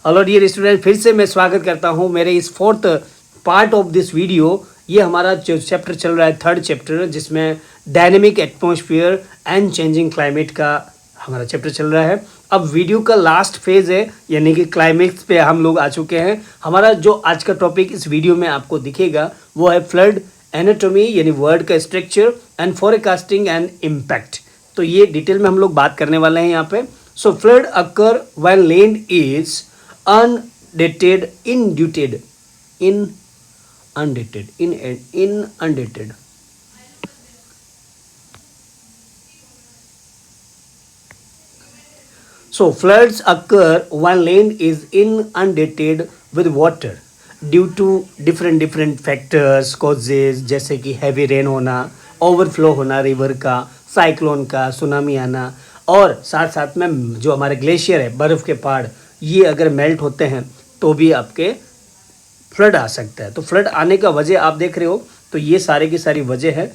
Hello dear student, फिर से मैं स्वागत करता हूँ मेरे इस fourth part of this video. ये हमारा जो चैप्टर चल रहा है, थर्ड चैप्टर, जिसमें dynamic atmosphere and changing climate का हमारा चैप्टर चल रहा है। अब वीडियो का लास्ट फेज है, यानी कि क्लाइमेक्स पे हम लोग आ चुके हैं। हमारा जो आज का टॉपिक इस वीडियो में आपको दिखेगा वो है फ्लड एनाटॉमी, यानी वर्ड का structure and forecasting and impact. तो ये डिटेल में हम लोग बात करने वाले हैं यहाँ पे। So flood occur when land is undated, inundated, inundated. So floods occur when land is inundated with water due to different factors, causes, जैसे कि heavy rain होना, overflow होना रिवर का, साइक्लोन का, सुनामी आना, और साथ साथ में जो हमारे ग्लेशियर है, बर्फ़ के पहाड़, ये अगर मेल्ट होते हैं तो भी आपके फ्लड आ सकता है। तो फ्लड आने का वजह आप देख रहे हो, तो ये सारे की सारी वजह है।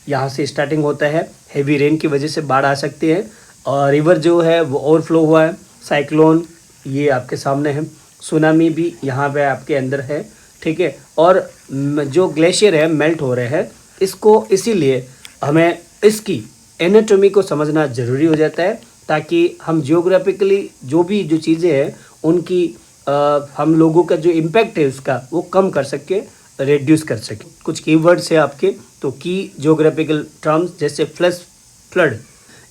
यहाँ से स्टार्टिंग होता है, हेवी रेन की वजह से बाढ़ आ सकती है, और रिवर जो है वो ओवरफ्लो हुआ है, साइक्लोन ये आपके सामने है, सुनामी भी यहाँ पे आपके अंदर है, ठीक है। और जो ग्लेशियर है मेल्ट हो रहे हैं, इसको इसीलिए हमें इसकी एनाटॉमी को समझना ज़रूरी हो जाता है, ताकि हम जियोग्राफिकली जो चीज़ें हैं उनकी हम लोगों का जो इम्पैक्ट है उसका वो कम कर सके, रिड्यूस कर सके। कुछ कीवर्ड्स है आपके, तो की जियोग्राफिकल टर्म्स जैसे फ्लड,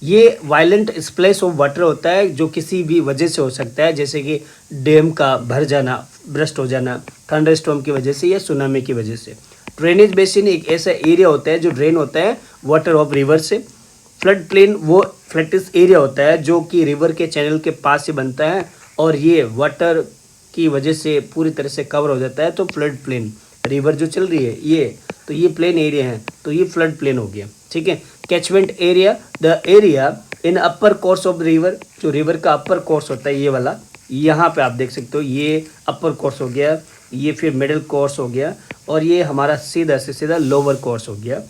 ये वायलेंट स्प्लैश ऑफ वाटर होता है जो किसी भी वजह से हो सकता है, जैसे कि डैम का भर जाना, ब्रस्ट हो जाना, थंडरस्टॉर्म की वजह से या सुनामी की वजह से। ड्रेनेज बेसिन एक ऐसा एरिया होता है जो ड्रेन होता है वाटर ऑफ रिवर से। फ्लड प्लेन वो फ्लैटिस एरिया होता है जो कि रिवर के चैनल के पास से बनता है, और ये वाटर की वजह से पूरी तरह से कवर हो जाता है। तो फ्लड प्लेन, रिवर जो चल रही है ये, तो ये प्लेन एरिया है, तो ये फ्लड प्लेन हो गया, ठीक है। Catchment area, the area in upper course of river, जो रिवर का अपर कोर्स होता है ये वाला, यहाँ पे आप देख सकते हो, ये अपर कोर्स हो गया, ये फिर मिडिल कोर्स हो गया, और ये हमारा सीधा से सीधा लोअर कोर्स हो गया।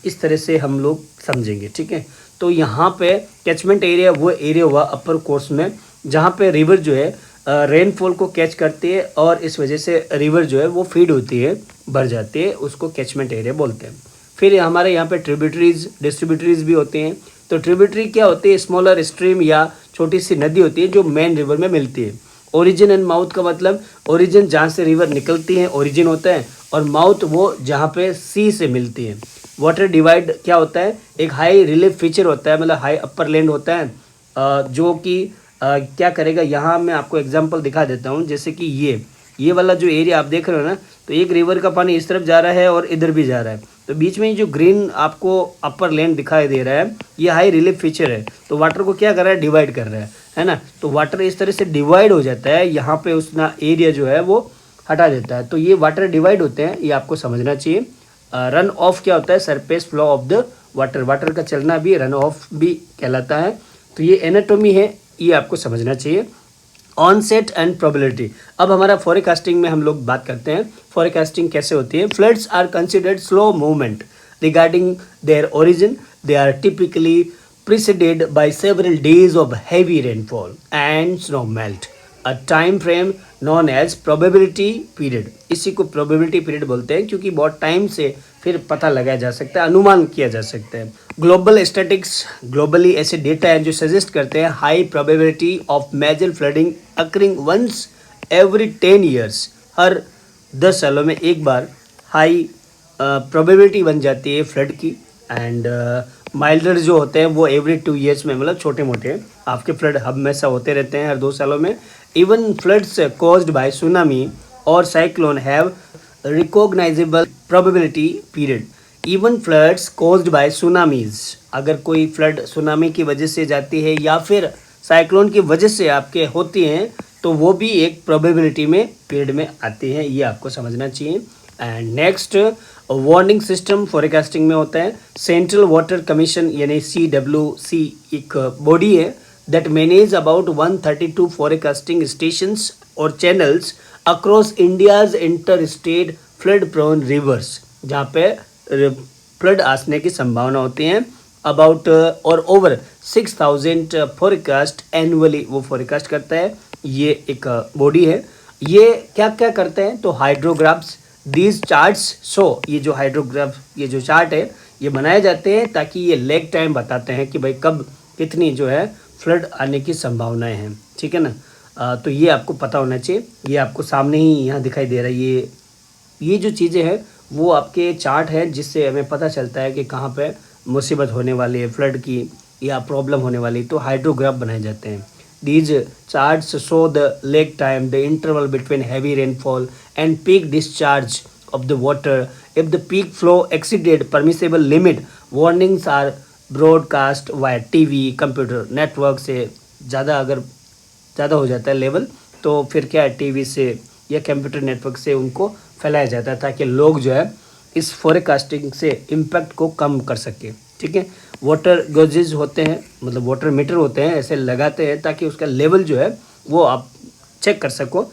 इस तरह से हम लोग समझेंगे, ठीक है। तो यहाँ पे कैचमेंट एरिया वो एरिया हुआ अपर कोर्स में, जहाँ पे रिवर जो है रेनफॉल को कैच करती है, और इस वजह से रिवर जो है वो फीड होती है, भर जाती है, उसको कैचमेंट एरिया बोलते हैं। फिर हमारे यहाँ पे ट्रिब्यूटरीज, डिस्ट्रीब्यूटरीज भी होते हैं। तो ट्रिब्यूटरी क्या होती है? स्मॉलर स्ट्रीम या छोटी सी नदी होती है जो मेन रिवर में मिलती है। ओरिजिन एंड माउथ का मतलब, ओरिजिन जहाँ से रिवर निकलती है ओरिजिन होता है, और माउथ वो जहाँ पे सी से मिलती है। वाटर डिवाइड क्या होता है? एक हाई रिलीफ फीचर होता है, मतलब हाई अपर लैंड होता है, जो कि क्या करेगा, यहाँ मैं आपको एग्जांपल दिखा देता हूँ। जैसे कि ये वाला जो एरिया आप देख रहे हो ना, तो एक रिवर का पानी इस तरफ जा रहा है और इधर भी जा रहा है, तो बीच में जो ग्रीन आपको अपर लैंड दिखाई दे रहा है, ये हाई रिलीफ फीचर है। तो वाटर को क्या कर रहा है? डिवाइड कर रहा है ना। तो वाटर इस तरह से डिवाइड हो जाता है, यहाँ पे उसना एरिया जो है वो हटा देता है। तो ये वाटर डिवाइड होते हैं, ये आपको समझना चाहिए। रन ऑफ क्या होता है? Surface flow of the water, water का चलना भी रन ऑफ भी कहलाता है। तो ये एनाटॉमी है, ये आपको समझना चाहिए। ऑनसेट एंड प्रोबेबिलिटी, अब हमारा फोरकास्टिंग में हम लोग बात करते हैं। फोरकास्टिंग कैसे होती है? Floods are considered slow movement regarding their origin, they are typically preceded by several days of heavy rainfall and snow melt, a time frame known as probability period। इसी को probability period बोलते हैं, क्योंकि बहुत time से फिर पता लगाया जा सकता है, अनुमान किया जा सकता है। ग्लोबल स्टैटिक्स, ग्लोबली ऐसे डेटा हैं जो सजेस्ट करते हैं high probability of major flooding occurring once every 10 years, हर 10 सालों में एक बार हाई प्रोबेबिलिटी बन जाती है फ्लड की। एंड माइल्डर जो होते हैं वो एवरी 2 ईयर्स में, मतलब छोटे मोटे आपके फ्लड हमेशा होते रहते हैं हर 2 सालों में। Even floods caused by tsunami और cyclone have recognisable probability period. Even floods caused by tsunamis, अगर कोई फ्लड सुनामी की वजह से जाती है या फिर साइक्लोन की वजह से आपके होती हैं, तो वो भी एक प्रोबेबिलिटी में पीरियड में आती हैं, ये आपको समझना चाहिए। And next, warning system forecasting में होता है। सेंट्रल वाटर कमीशन यानी CWC एक बॉडी है that manage about 132 forecasting stations और channels across India's inter state flood prone rivers, जहाँ पे फ्लड आने की संभावना होती है। अबाउट और ओवर 6000 फोरकास्ट एनुअली वो फोरकास्ट करता है। ये एक बॉडी है। ये क्या क्या करते हैं, तो हाइड्रोग्राफ्स दीज चार्ट्स शो, ये जो हाइड्रोग्राफ, ये जो चार्ट है ये बनाए जाते हैं ताकि ये लेग टाइम बताते हैं कि भाई कब कितनी जो है फ्लड आने की संभावनाएं हैं, ठीक है ना। तो ये आपको पता होना चाहिए। ये आपको सामने ही यहाँ दिखाई दे रहा है, ये जो चीज़ें हैं वो आपके चार्ट है जिससे हमें पता चलता है कि कहाँ पे मुसीबत होने वाली है फ्लड की या प्रॉब्लम होने वाली, तो हाइड्रोग्राफ बनाए जाते हैं। These charts show the lake time, the interval between heavy rainfall and peak discharge of the water. If the peak flow exceeded permissible limit, warnings are broadcast via TV, computer network से ज़्यादा अगर ज़्यादा हो जाता है level, तो फिर क्या है टीवी से या कंप्यूटर नेटवर्क से उनको फैलाया जाता है ताकि लोग जो है इस फोरकास्टिंग से इम्पैक्ट को कम कर सके, ठीक है। वाटर गॉजेज होते हैं, मतलब वाटर मीटर होते हैं, ऐसे लगाते हैं ताकि उसका लेवल जो है वो आप चेक कर सको।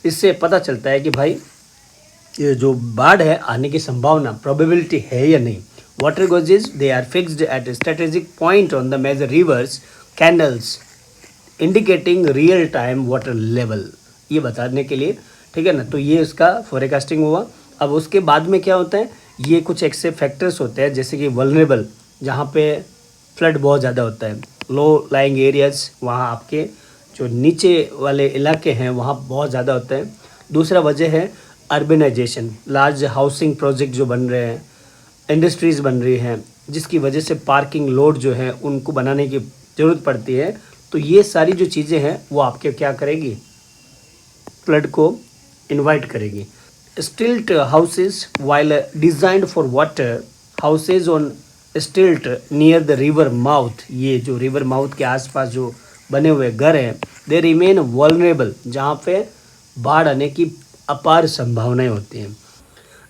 इससे पता चलता है कि भाई ये जो बाढ़ है आने की संभावना प्रोबेबिलिटी है या नहीं। Water gauges they are fixed at strategic point on the major rivers canals indicating real time water level, ये बताने के लिए, ठीक है ना। तो ये इसका फोरकास्टिंग हुआ। अब उसके बाद में क्या होता है, ये कुछ ऐसे फैक्टर्स होते हैं जैसे कि वल्नरेबल, जहाँ पे फ्लड बहुत ज़्यादा होता है, लो लाइंग एरियाज़, वहाँ आपके जो नीचे वाले इलाके हैं वहाँ बहुत ज़्यादा होता है। दूसरा वजह है अर्बनाइजेशन, लार्ज हाउसिंग प्रोजेक्ट जो बन रहे हैं, इंडस्ट्रीज़ बन रही हैं, जिसकी वजह से पार्किंग लोड जो है उनको बनाने की ज़रूरत पड़ती है। तो ये सारी जो चीज़ें हैं वो आपके क्या करेगी, फ्लड को इनवाइट करेगी। स्टिल्ट houses while designed for water, houses on स्टिल्ट नियर द रिवर माउथ, ये जो रिवर माउथ के आसपास जो बने हुए घर हैं, दे रिमेन वल्नरेबल, जहाँ पे बाढ़ आने की अपार संभावनाएं होती हैं।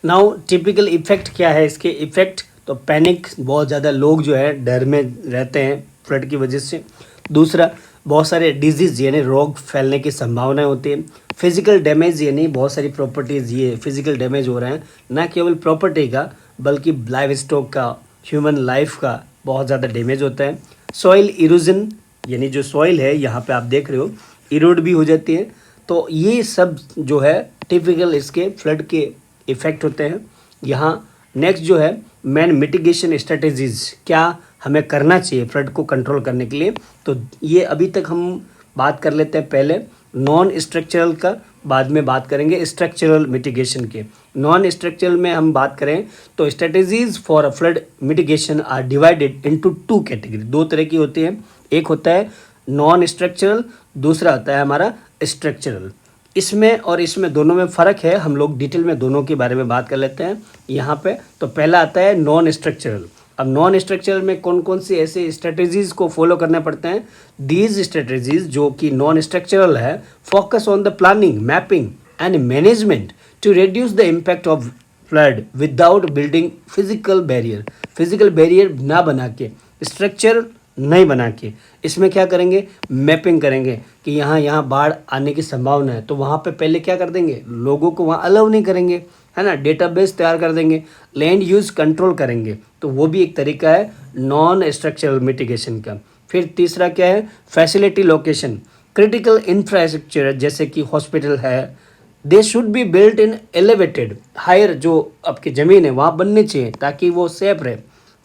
नाउ टिपिकल इफ़ेक्ट क्या है इसके इफ़ेक्ट, तो पैनिक, बहुत ज़्यादा लोग जो है डर में रहते हैं फ्लड की वजह से। दूसरा, बहुत सारे डिजीज़ यानी रोग फैलने की संभावनाएं होती है। फिजिकल डैमेज यानी बहुत सारी प्रॉपर्टीज़ ये फिजिकल डैमेज हो रहे हैं, ना केवल प्रॉपर्टी का बल्कि लाइव स्टॉक का, ह्यूमन लाइफ का बहुत ज़्यादा डैमेज होता है। सॉइल इरोजन यानी जो सॉइल है यहाँ पे आप देख रहे हो इरोड भी हो जाती है। तो ये सब जो है टिपिकल इसके फ्लड के इफ़ेक्ट होते हैं। यहाँ नेक्स्ट जो है मैन मिटिगेशन स्ट्रेटजीज़, क्या हमें करना चाहिए फ्लड को कंट्रोल करने के लिए, तो ये अभी तक हम बात कर लेते हैं पहले नॉन स्ट्रक्चरल का, बाद में बात करेंगे स्ट्रक्चरल मिटिगेशन के। नॉन स्ट्रक्चरल में हम बात करें तो strategies for flood mitigation are divided into two category, दो तरह की होती है। एक होता है नॉन स्ट्रक्चरल, दूसरा होता है हमारा स्ट्रक्चरल। इसमें और इसमें दोनों में फ़र्क है, हम लोग डिटेल में दोनों के बारे में बात कर लेते हैं यहाँ पे। तो पहला आता है नॉन स्ट्रक्चरल। अब नॉन स्ट्रक्चरल में कौन कौन सी ऐसे स्ट्रेटजीज़ को फॉलो करना पड़ते हैं, दीज स्ट्रेटजीज़ जो कि नॉन स्ट्रक्चरल है, focus on the planning, mapping and management to reduce the impact of flood without building physical barrier. Physical barrier ना बना के, स्ट्रक्चर नहीं बना के, इसमें क्या करेंगे, मैपिंग करेंगे कि यहाँ बाढ़ आने की संभावना है, तो वहाँ पे पहले क्या कर देंगे, लोगों को वहाँ अलाउ नहीं करेंगे, है ना, डेटाबेस तैयार कर देंगे, लैंड यूज़ कंट्रोल करेंगे। तो वो भी एक तरीका है नॉन स्ट्रक्चरल मिटिगेशन का। फिर तीसरा क्या है, फैसिलिटी लोकेशन, क्रिटिकल इंफ्रास्ट्रक्चर जैसे कि हॉस्पिटल है, they should be built in elevated higher, जो आपकी ज़मीन है वहाँ बनने चाहिए ताकि वो सेफ रहे।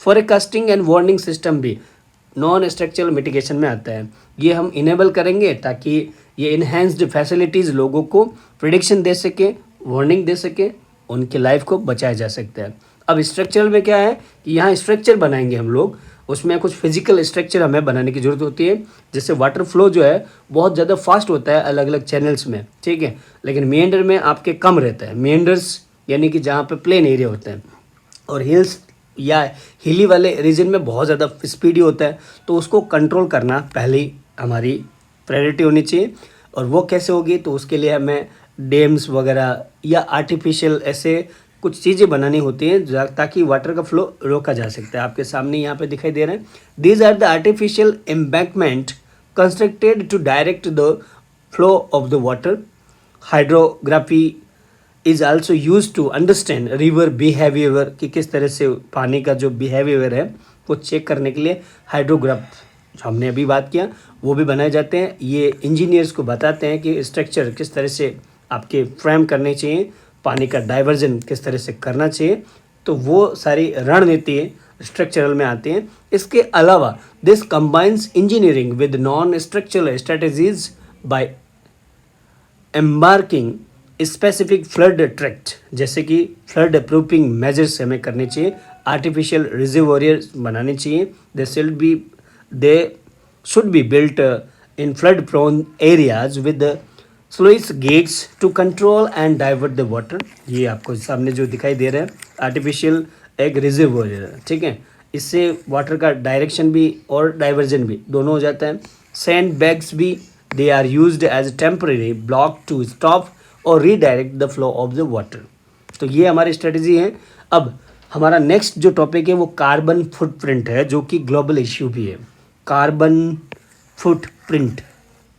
फोरकास्टिंग एंड वार्निंग सिस्टम भी नॉन स्ट्रक्चरल मिटिगेशन में आता है, ये हम इनेबल करेंगे ताकि ये इन्हेंस्ड फैसिलिटीज़ लोगों को प्रिडिक्शन दे सके, वार्निंग दे सके, उनकी लाइफ को बचाया जा सकता है। अब स्ट्रक्चरल में क्या है कि यहाँ स्ट्रक्चर बनाएंगे हम लोग, उसमें कुछ फिजिकल स्ट्रक्चर हमें बनाने की ज़रूरत होती है। जैसे वाटर फ्लो जो है बहुत ज़्यादा फास्ट होता है अलग अलग चैनल्स में, ठीक है, लेकिन मेंडर में आपके कम रहता है। मेंडर्स यानी कि जहाँ पे प्लेन एरिया होता है, और हिल्स या हिली वाले रीजन में बहुत ज़्यादा स्पीडी होता है, तो उसको कंट्रोल करना पहले हमारी प्रायोरिटी होनी चाहिए। और वो कैसे होगी, तो उसके लिए हमें डैम्स वगैरह या आर्टिफिशियल ऐसे कुछ चीज़ें बनानी होती हैं ताकि वाटर का फ्लो रोका जा सकता है। आपके सामने यहाँ पे दिखाई दे रहे हैं, these are the artificial embankment constructed to direct the flow of the water. Hydrography is also use to understand river behaviour, कि किस तरह से पानी का जो बिहेवियर है वो चेक करने के लिए हाइड्रोग्राफ हमने अभी बात किया, वो भी बनाए जाते हैं। ये इंजीनियर्स को बताते हैं कि स्ट्रक्चर किस तरह से आपके फ्रेम करने चाहिए, पानी का डाइवर्जन किस तरह से करना चाहिए, तो वो सारी रणनीति स्ट्रक्चरल में आती हैं। इसके अलावा this combines engineering with non structural strategies by embarking specific flood tract, जैसे कि फ्लड प्रूफिंग मेजर्स हमें करने चाहिए, आर्टिफिशियल रिजर्वोयर्स बनाने चाहिए। They should be built in flood prone areas with sluice gates to control and divert the water. ये आपको सामने जो दिखाई दे रहा है आर्टिफिशियल एक रिजर्वोयर, ठीक है, इससे वाटर का डायरेक्शन भी और डाइवर्जन भी दोनों हो जाता है। सैंड बैग्स भी they are used as a temporary block to stop और redirect the flow of the water। तो ये हमारी स्ट्रेटजी है। अब हमारा नेक्स्ट जो टॉपिक है वो कार्बन फुटप्रिंट है, जो कि ग्लोबल इश्यू भी है। कार्बन फुटप्रिंट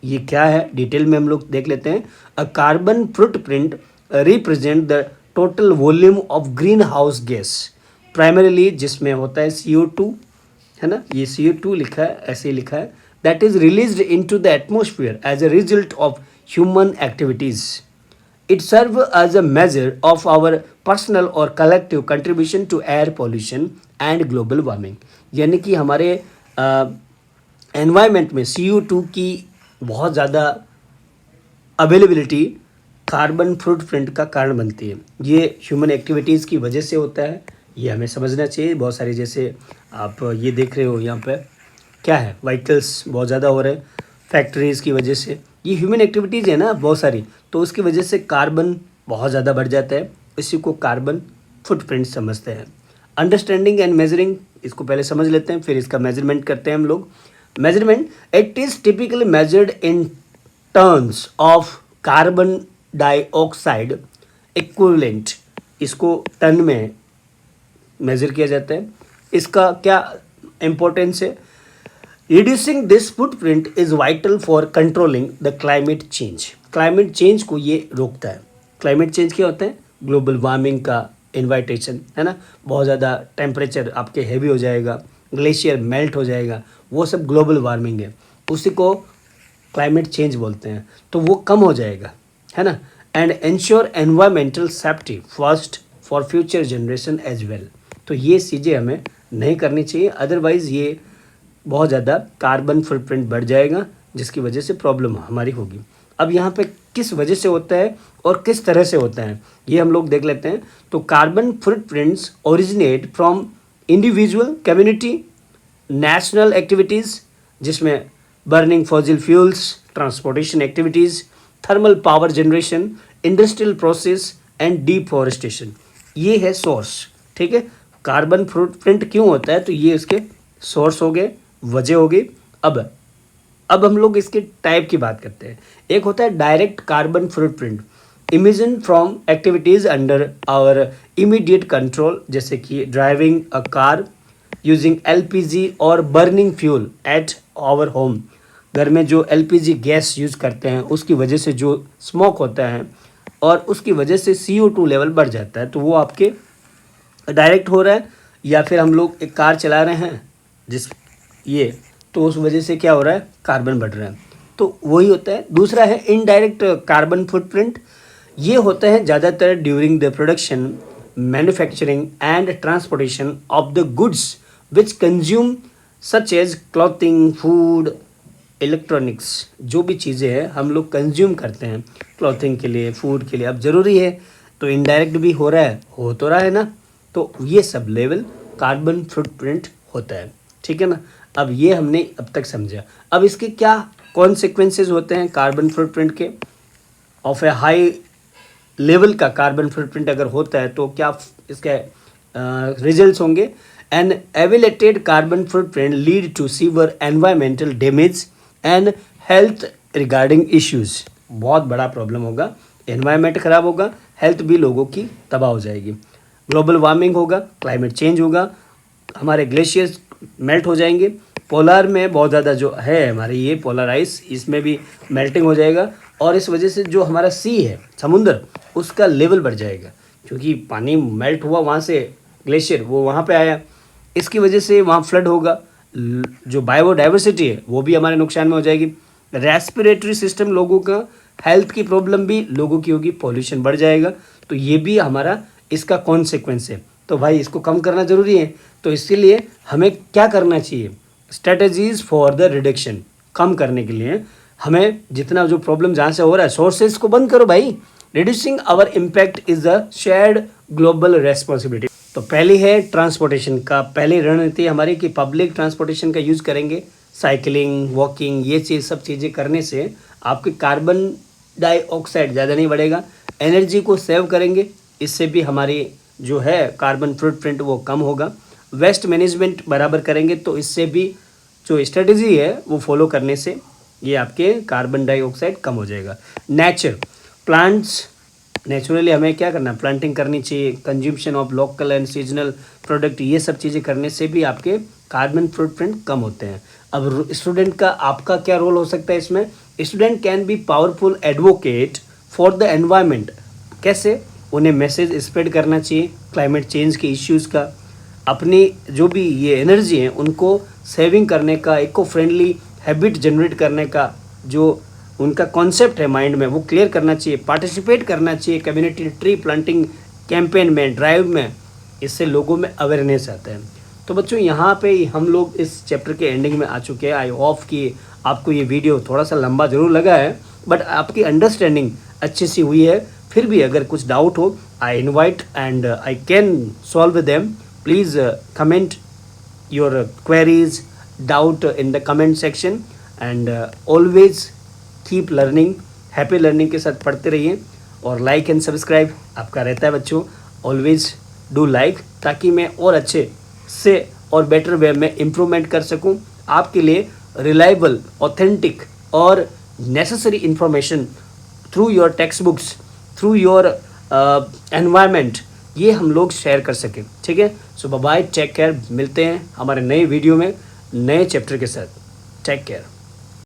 ये क्या है, डिटेल में हम लोग देख लेते हैं। A carbon footprint represent the total volume of green house gas primarily, जिसमें होता है CO2, है ना, ये CO2 लिखा है, ऐसे ही लिखा है, that is released into the atmosphere as a result of human activities. It serves as a measure of our personal or collective contribution to air pollution and global warming। यानी कि हमारे एनवायरनमेंट में CO2 की बहुत ज़्यादा availability carbon footprint का कारण बनती है। ये ह्यूमन एक्टिविटीज़ की वजह से होता है, ये हमें समझना चाहिए। बहुत सारी, जैसे आप ये देख रहे हो यहाँ पे क्या है, व्हीकल्स बहुत ज़्यादा हो रहे हैं फैक्ट्रीज़ की वजह से, ये ह्यूमन एक्टिविटीज़ है ना बहुत सारी, तो उसकी वजह से कार्बन बहुत ज़्यादा बढ़ जाता है, इसी को कार्बन फुटप्रिंट समझते हैं। अंडरस्टैंडिंग एंड मेजरिंग, इसको पहले समझ लेते हैं, फिर इसका मेजरमेंट करते हैं हम लोग। Measurement, it is typically measured in terms of carbon dioxide equivalent, इसको टन में मेज़र किया जाता है। इसका क्या इम्पोर्टेंस है, reducing this footprint is vital for controlling the climate change. Climate change को ये रोकता है। क्लाइमेट चेंज क्या होता है, ग्लोबल वार्मिंग का इन्वाइटेशन, है ना, बहुत ज़्यादा टेम्परेचर आपके हैवी हो जाएगा, ग्लेशियर मेल्ट हो जाएगा, वो सब ग्लोबल वार्मिंग है, उसी को क्लाइमेट चेंज बोलते हैं, तो वो कम हो जाएगा, है ना। And ensure environmental safety first for future generation as well. तो ये चीज़ें हमें नहीं करनी चाहिए, अदरवाइज़ ये बहुत ज़्यादा कार्बन फुटप्रिंट बढ़ जाएगा, जिसकी वजह से प्रॉब्लम हमारी होगी। अब यहाँ पे किस वजह से होता है और किस तरह से होता है, ये हम लोग देख लेते हैं। तो carbon footprints originate from individual, community, national activities, जिसमें burning fossil fuels, transportation activities, thermal power generation, industrial process and deforestation, ये है सोर्स, ठीक है। कार्बन फुटप्रिंट क्यों होता है, तो ये इसके सोर्स हो गए, वजह हो गई। अब हम लोग इसके टाइप की बात करते हैं। एक होता है direct carbon footprint, emission from activities under our immediate control, जैसे कि driving a car, using LPG और burning fuel at our home. घर में जो LPG गैस यूज़ करते हैं उसकी वजह से जो स्मोक होता है और उसकी वजह से CO2 लेवल बढ़ जाता है, तो वो आपके डायरेक्ट हो रहा है। या फिर हम लोग एक कार चला रहे हैं ये, तो उस वजह से क्या हो रहा है, कार्बन बढ़ रहा है, तो वही होता है। दूसरा है इनडायरेक्ट कार्बन फुटप्रिंट, ये होता है ज़्यादातर during the production, manufacturing and transportation of the goods which consume such as clothing, food, electronics. जो भी चीज़ें हैं हम लोग कंज्यूम करते हैं क्लॉथिंग के लिए, फूड के लिए, अब ज़रूरी है, तो इनडायरेक्ट भी हो रहा है, हो तो रहा है ना, तो ये सब लेवल कार्बन फुटप्रिंट होता है, ठीक है ना। अब ये हमने अब तक समझा। अब इसके क्या कॉन्सिक्वेंसेस होते हैं कार्बन फुटप्रिंट के, ऑफ ए हाई लेवल का कार्बन फुटप्रिंट अगर होता है तो क्या इसके रिजल्ट्स होंगे। An elevated carbon footprint lead to severe environmental damage and health regarding issues, बहुत बड़ा प्रॉब्लम होगा, एनवायरमेंट ख़राब होगा, हेल्थ भी लोगों की तबाह हो जाएगी, ग्लोबल वार्मिंग होगा, क्लाइमेट चेंज होगा, हमारे ग्लेशियर्स मेल्ट हो जाएंगे, पोलर में बहुत ज़्यादा जो है हमारे ये पोलर आइस, इसमें भी मेल्टिंग हो जाएगा, और इस वजह से जो हमारा सी है, समुद्र, उसका लेवल बढ़ जाएगा, क्योंकि पानी मेल्ट हुआ वहाँ से, ग्लेशियर वो वहाँ पे आया, इसकी वजह से वहाँ फ्लड होगा, जो बायोडाइवर्सिटी है वो भी हमारे नुकसान में हो जाएगी। रेस्पिरेटरी सिस्टम लोगों का, हेल्थ की प्रॉब्लम भी लोगों की होगी, पॉल्यूशन बढ़ जाएगा। तो ये भी हमारा इसका कॉन्सिक्वेंस है। तो भाई इसको कम करना ज़रूरी है। तो इसीलिए हमें क्या करना चाहिए, स्ट्रेटजीज फॉर द रिडक्शन, कम करने के लिए हमें जितना जो प्रॉब्लम जहाँ से हो रहा है सोर्सेज को बंद करो भाई। Reducing our impact is a shared global responsibility. तो पहली है ट्रांसपोर्टेशन का, पहली रणनीति हमारी कि पब्लिक ट्रांसपोर्टेशन का यूज़ करेंगे। साइकिलिंग, वॉकिंग, ये चीज़ सब चीज़ें करने से आपके कार्बन डाइऑक्साइड ज़्यादा नहीं बढ़ेगा। एनर्जी को सेव करेंगे, इससे भी हमारी जो है कार्बन फुटप्रिंट वो कम होगा। वेस्ट मैनेजमेंट बराबर करेंगे, तो इससे भी जो स्ट्रेटजी है वो फॉलो करने से ये आपके कार्बन डाइऑक्साइड कम हो जाएगा। नेचर, प्लांट्स, नेचुरली हमें क्या करना है, प्लांटिंग करनी चाहिए। Consumption of local and seasonal product, ये सब चीज़ें करने से भी आपके कार्बन फुटप्रिंट कम होते हैं। अब स्टूडेंट का आपका क्या रोल हो सकता है इसमें? Student can be powerful advocate for the environment. कैसे? उन्हें मैसेज स्प्रेड करना चाहिए क्लाइमेट चेंज के इश्यूज़ का, अपनी जो भी ये एनर्जी है उनको सेविंग करने का, इको फ्रेंडली हैबिट जनरेट करने का जो उनका कॉन्सेप्ट है माइंड में वो क्लियर करना चाहिए। पार्टिसिपेट करना चाहिए कम्युनिटी ट्री प्लांटिंग कैंपेन में, ड्राइव में, इससे लोगों में अवेयरनेस आता है। तो बच्चों यहाँ पे हम लोग इस चैप्टर के एंडिंग में आ चुके हैं। आई होप कि आपको ये वीडियो थोड़ा सा लंबा ज़रूर लगा है, बट आपकी अंडरस्टैंडिंग अच्छी सी हुई है। फिर भी अगर कुछ डाउट हो, I invite and I can solve them. Please comment your queries, doubt in the comment section and always keep learning, happy learning के साथ पढ़ते रहिए। और लाइक एंड सब्सक्राइब आपका रहता है बच्चों, ऑलवेज डू लाइक, ताकि मैं और अच्छे से और बेटर वे में इम्प्रूवमेंट कर सकूं, आपके लिए रिलायबल, ऑथेंटिक और necessary information through your text books, through your environment, ये हम लोग शेयर कर सकें। ठीक है, सो बाय, टेक केयर। मिलते हैं हमारे नए वीडियो में नए चैप्टर के साथ। Take care.